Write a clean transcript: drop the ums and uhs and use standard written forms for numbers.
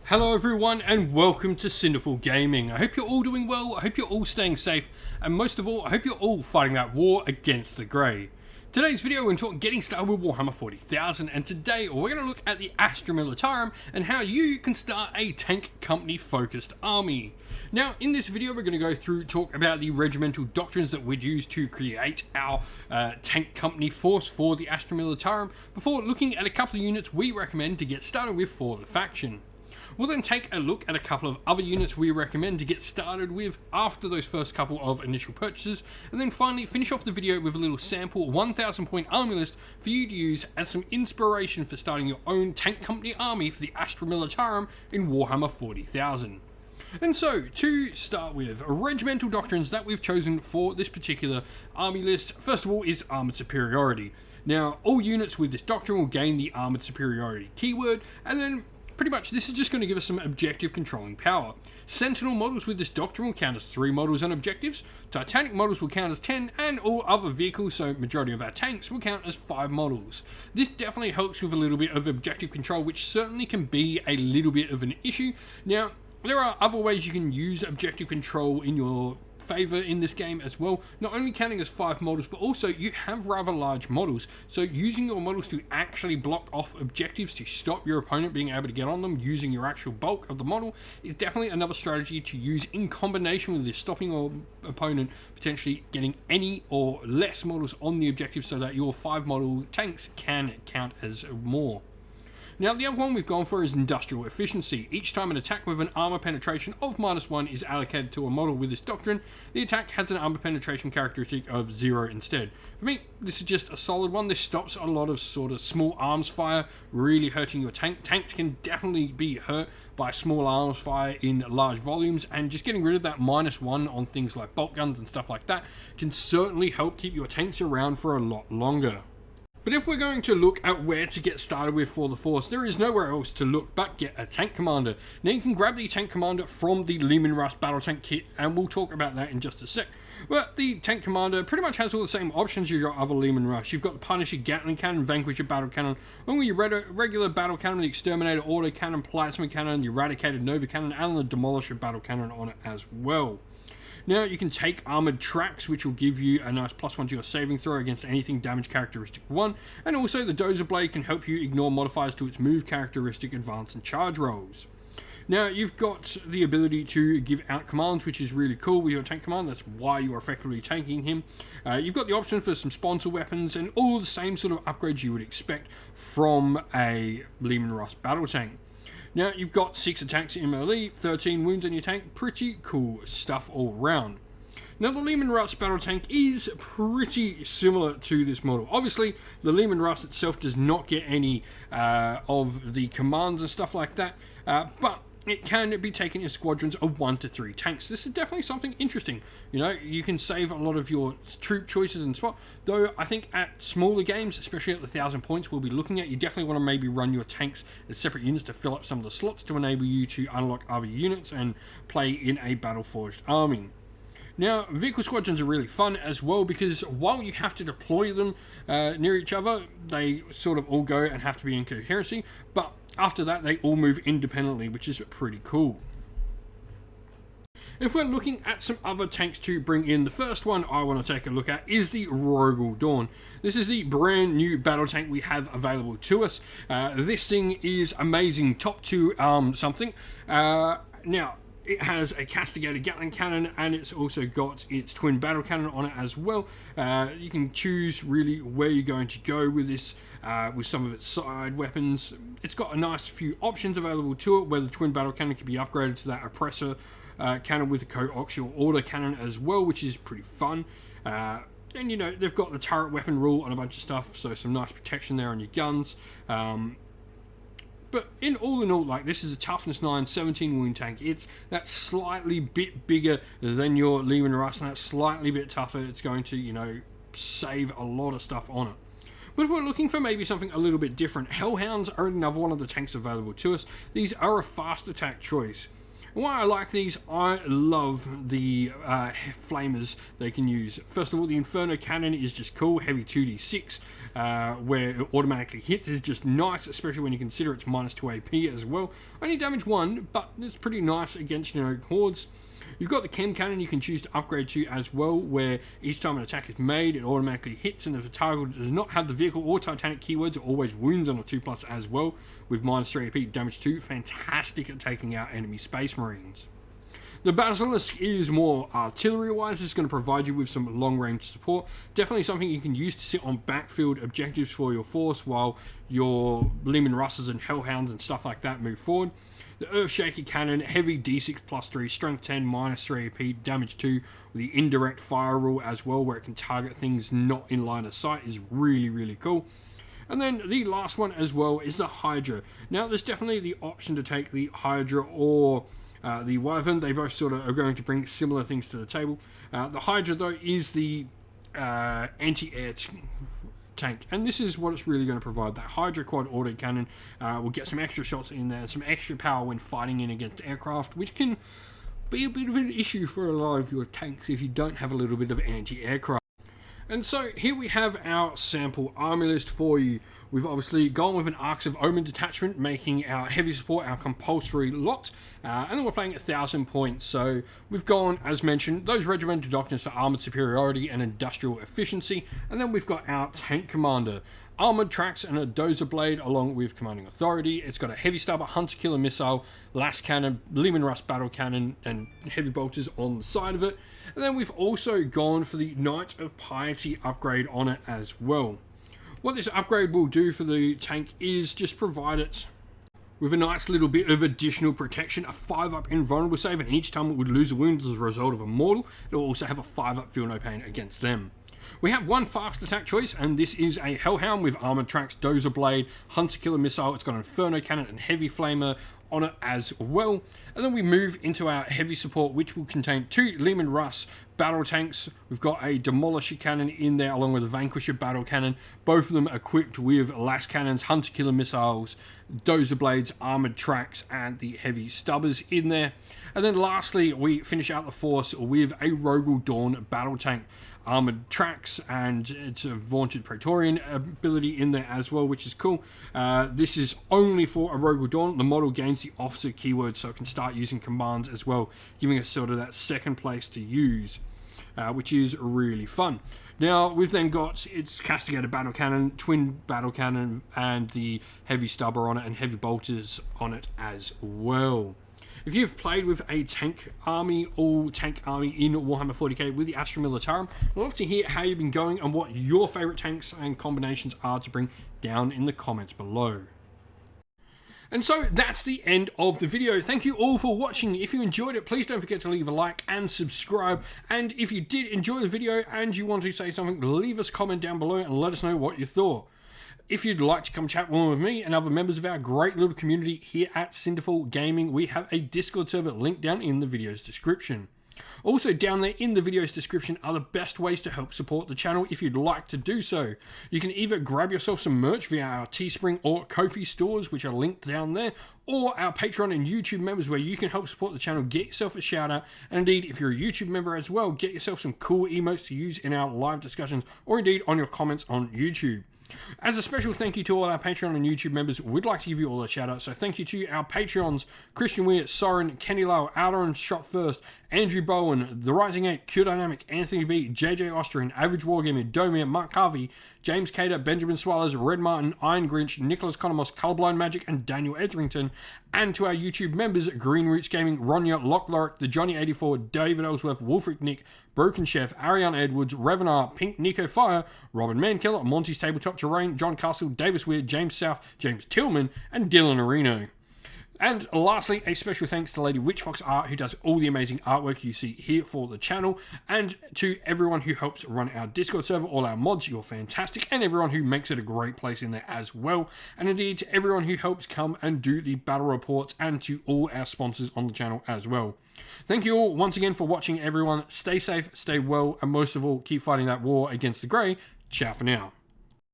Hello everyone and welcome to Cinderful Gaming. I hope you're all doing well, I hope you're all staying safe, and most of all, I hope you're all fighting that war against the Grey. Today's video we're going to talk getting started with Warhammer 40,000, and today we're going to look at the Astra Militarum and how you can start a tank company focused army. Now in this video we're going to go through talk about the regimental doctrines that we'd use to create our tank company force for the Astra Militarum before looking at a couple of units we recommend to get started with for the faction. We'll then take a look at a couple of other units we recommend to get started with after those first couple of initial purchases, and then finally finish off the video with a little sample 1000 point army list for you to use as some inspiration for starting your own tank company army for the Astra Militarum in Warhammer 40,000. And so, to start with, regimental doctrines that we've chosen for this particular army list, first of all is Armoured Superiority. Now, all units with this doctrine will gain the Armoured Superiority keyword, and then pretty much this is just going to give us some objective controlling power. Sentinel models with this doctrine will count as 3 models on objectives, Titanic models will count as 10, and all other vehicles, so majority of our tanks, will count as 5 models. This definitely helps with a little bit of objective control, which certainly can be a little bit of an issue. Now, there are other ways you can use objective control in your favour in this game as well, not only counting as 5 models, but also you have rather large models, so using your models to actually block off objectives to stop your opponent being able to get on them using your actual bulk of the model is definitely another strategy to use in combination with this, stopping your opponent potentially getting any or less models on the objective so that your 5 model tanks can count as more. Now the other one we've gone for is Industrial Efficiency. Each time an attack with an armor penetration of -1 is allocated to a model with this doctrine, the attack has an armor penetration characteristic of 0 instead. For me, this is just a solid one. This stops a lot of sort of small arms fire really hurting your tank. Tanks can definitely be hurt by small arms fire in large volumes, and just getting rid of that -1 on things like bolt guns and stuff like that can certainly help keep your tanks around for a lot longer. But if we're going to look at where to get started with for the force, there is nowhere else to look but get a tank commander. Now you can grab the tank commander from the Leman Russ battle tank kit, and we'll talk about that in just a sec. But the tank commander pretty much has all the same options as your other Leman Russ. You've got the Punisher Gatling Cannon, Vanquisher Battle Cannon, along with your regular Battle Cannon, the Exterminator Auto Cannon, Plasma Cannon, the Eradicated Nova Cannon, and the Demolisher Battle Cannon on it as well. Now you can take Armoured Tracks, which will give you a nice +1 to your saving throw against anything damage characteristic 1, and also the Dozer Blade can help you ignore modifiers to its move characteristic, advance and charge rolls. Now you've got the ability to give out commands, which is really cool with your tank command. That's why you're effectively tanking him. You've got the option for some sponsor weapons and all the same sort of upgrades you would expect from a Leman Russ battle tank. Now you've got 6 attacks in melee, 13 wounds on your tank, pretty cool stuff all round. Now the Leman Russ battle tank is pretty similar to this model. Obviously the Leman Russ itself does not get any of the commands and stuff like that, but it can be taken in squadrons of 1 to 3 tanks. This is definitely something interesting. You know, you can save a lot of your troop choices and spot. Though I think at smaller games, especially at the 1000 points we'll be looking at, you definitely want to maybe run your tanks as separate units to fill up some of the slots to enable you to unlock other units and play in a battle-forged army. Now, vehicle squadrons are really fun as well because while you have to deploy them near each other, they sort of all go and have to be in coherency, but after that they all move independently, which is pretty cool. If we're looking at some other tanks to bring in, the first one I want to take a look at is the Rogal Dawn. This is the brand new battle tank we have available to us. This thing is amazing, top 2 something. Now, it has a castigated Gatling cannon, and it's also got its twin battle cannon on it as well. You can choose really where you're going to go with this, with some of its side weapons. It's got a nice few options available to it, where the twin battle cannon can be upgraded to that oppressor cannon with a coaxial auto cannon as well, which is pretty fun. And you know, they've got the turret weapon rule and a bunch of stuff, so some nice protection there on your guns. But in all, like, this is a toughness 9, 17 wound tank. It's that slightly bit bigger than your Leman Russ, and that's slightly bit tougher. It's going to, you know, save a lot of stuff on it. But if we're looking for maybe something a little bit different, Hellhounds are another one of the tanks available to us. These are a fast attack choice. And why I like these, I love the flamers they can use. First of all, the Inferno Cannon is just cool, heavy 2d6, where it automatically hits is just nice, especially when you consider it's -2 AP as well. Only damage 1, but it's pretty nice against, hordes. You've got the Chem Cannon you can choose to upgrade to as well, where each time an attack is made, it automatically hits, and if the target does not have the vehicle or Titanic keywords, it always wounds on a 2+ as well, with -3 AP, damage 2, fantastic at taking out enemy Space Marines. The Basilisk is more artillery-wise, it's going to provide you with some long-range support. Definitely something you can use to sit on backfield objectives for your force while your Leman Russes and Hellhounds and stuff like that move forward. The Earthshaker Cannon, heavy D6 +3, strength 10, -3 AP, damage 2, with the indirect fire rule as well, where it can target things not in line of sight, is really, really cool. And then the last one as well is the Hydra. Now, there's definitely the option to take the Hydra or the Wyvern. They both sort of are going to bring similar things to the table. The Hydra, though, is the anti-air tank, and this is what it's really going to provide. That Hydra quad autocannon will get some extra shots in there, some extra power when fighting in against aircraft, which can be a bit of an issue for a lot of your tanks if you don't have a little bit of anti-aircraft. And so here we have our sample army list for you. We've obviously gone with an Arcs of Omen detachment, making our heavy support our compulsory lot, and then we're playing 1,000 points. So we've gone, as mentioned, those regimental doctrines for armored superiority and industrial efficiency, and then we've got our tank commander, armored tracks and a dozer blade along with commanding authority. It's got a heavy stubber hunter killer missile, last cannon, Leman Russ battle cannon, and heavy bolters on the side of it. And then we've also gone for the Knight of Piety upgrade on it as well. What this upgrade will do for the tank is just provide it with a nice little bit of additional protection, a 5+ invulnerable save, and each time it would lose a wound as a result of a mortal, it will also have a 5+ feel no pain against them. We have one fast attack choice, and this is a Hellhound with armored tracks, dozer blade, hunter killer missile. It's got an Inferno Cannon and heavy flamer on it as well. And then we move into our heavy support, which will contain 2 Leman Russ battle tanks. We've got a Demolisher Cannon in there along with a Vanquisher battle cannon, both of them equipped with las cannons, hunter killer missiles, dozer blades, armored tracks, and the heavy stubbers in there. And then lastly, we finish out the force with a Rogel Dawn battle tank, armored tracks, and it's a vaunted Praetorian ability in there as well, which is cool. This is only for a Rogel Dawn. The model gains the officer keyword, so it can start using commands as well, giving us sort of that second place to use, which is really fun. Now, we've then got its Castigator battle cannon, twin battle cannon, and the heavy stubber on it, and heavy bolters on it as well. If you've played with a tank army, all tank army in Warhammer 40k with the Astra Militarum, I'd love to hear how you've been going and what your favourite tanks and combinations are to bring down in the comments below. And so that's the end of the video. Thank you all for watching. If you enjoyed it, please don't forget to leave a like and subscribe. And if you did enjoy the video and you want to say something, leave us a comment down below and let us know what you thought. If you'd like to come chat more with me and other members of our great little community here at Cinderful Gaming, we have a Discord server linked down in the video's description. Also down there in the video's description are the best ways to help support the channel if you'd like to do so. You can either grab yourself some merch via our Teespring or Ko-fi stores, which are linked down there, or our Patreon and YouTube members where you can help support the channel, get yourself a shout out, and indeed if you're a YouTube member as well, get yourself some cool emotes to use in our live discussions or indeed on your comments on YouTube. As a special thank you to all our Patreon and YouTube members, we'd like to give you all a shout out. So thank you to our Patreons, Christian Weir, Soren, Kenny Lowe, Outer Shot First, Andrew Bowen, The Rising 8, Q Dynamic, Anthony B, JJ Austrian, Average Wargamer, Domir, Mark Harvey, James Cater, Benjamin Swallows, Red Martin, Iron Grinch, Nicholas Conomos, Colorblind Magic, and Daniel Etherington. And to our YouTube members, Green Roots Gaming, Ronya, Lock Lorick, The Johnny84, David Ellsworth, Wolfric Nick, Broken Chef, Ariane Edwards, Revenar, Pink Nico Fire, Robin Mankiller, Monty's Tabletop Terrain, John Castle, Davis Weir, James South, James Tillman, and Dylan Areno. And lastly, a special thanks to Lady Witchfox Art, who does all the amazing artwork you see here for the channel, and to everyone who helps run our Discord server, all our mods, you're fantastic, and everyone who makes it a great place in there as well, and indeed to everyone who helps come and do the battle reports, and to all our sponsors on the channel as well. Thank you all once again for watching, everyone. Stay safe, stay well, and most of all, keep fighting that war against the Grey. Ciao for now.